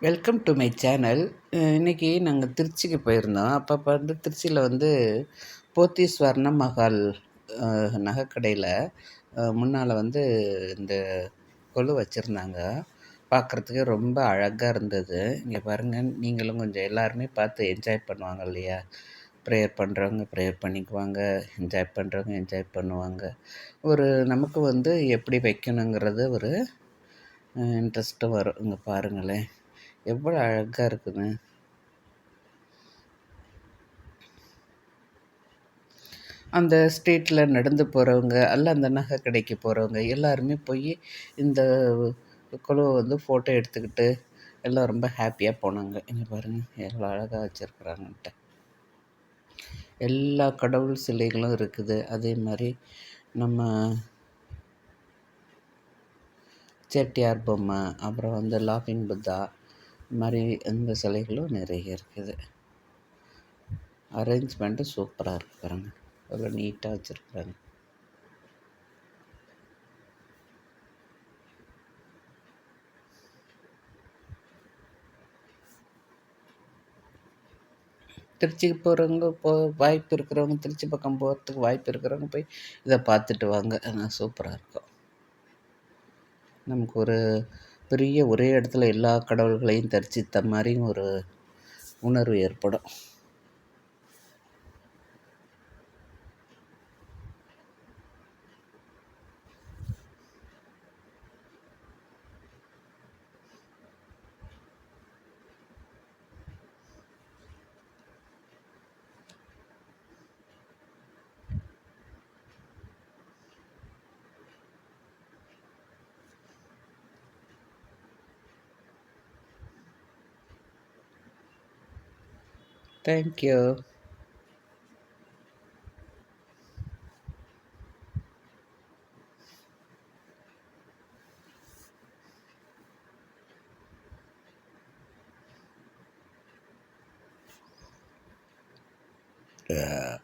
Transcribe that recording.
Welcome to my channel. இன்றைக்கி நாங்கள் திருச்சிக்கு போயிருந்தோம். அப்போ வந்து திருச்சியில் வந்து போத்தீஸ் ஸ்வர்ண மஹால் நகைக்கடையில் முன்னால் வந்து இந்த கொலு வச்சுருந்தாங்க. பார்க்குறதுக்கு ரொம்ப அழகாக இருந்தது. இங்கே பாருங்கள், நீங்களும் கொஞ்சம் எல்லாருமே பார்த்து என்ஜாய் பண்ணுவாங்க இல்லையா? ப்ரேயர் பண்ணுறவங்க ப்ரேயர் பண்ணிக்குவாங்க, என்ஜாய் பண்ணுறவங்க என்ஜாய் பண்ணுவாங்க. ஒரு நமக்கு வந்து எப்படி வைக்கணுங்கிறது ஒரு இன்ட்ரெஸ்ட்டும் வரும். இங்கே பாருங்களேன், எவ்வளோ அழகாக இருக்குங்க. அந்த ஸ்ட்ரீட்டில் நடந்து போகிறவங்க அல்ல அந்த நகை கடைக்கு போகிறவங்க எல்லாருமே போய் இந்த குழுவை வந்து ஃபோட்டோ எடுத்துக்கிட்டு எல்லாம் ரொம்ப ஹாப்பியாக போனாங்க. இங்கே பாருங்கள் எவ்வளோ அழகாக வச்சுருக்குறாங்கன்ட்டு. எல்லா கடவுள் சிலைகளும் இருக்குது. அதே மாதிரி நம்ம செட்டியார் பொம்மை, அப்புறம் வந்து லாஃபிங் புத்தா, இது மாதிரி இந்த சிலைகளும் நிறைய இருக்குது. அரேஞ்ச்மெண்ட்டு சூப்பராக இருக்குது பாருங்கள், எவ்வளோ நீட்டாக வச்சுருக்குறாங்க. திருச்சிக்கு போகிறவங்க வாய்ப்பு இருக்கிறவங்க, திருச்சி பக்கம் போகிறதுக்கு வாய்ப்பு இருக்கிறவங்க போய் இதை பார்த்துட்டு வாங்க. சூப்பராக இருக்கும். நமக்கு ஒரு பெரிய ஒரே இடத்துல எல்லா கடவுள்களையும் தரிசித்த மாதிரியும் ஒரு உணர்வு ஏற்படும். தேங்க்யூ. Yeah.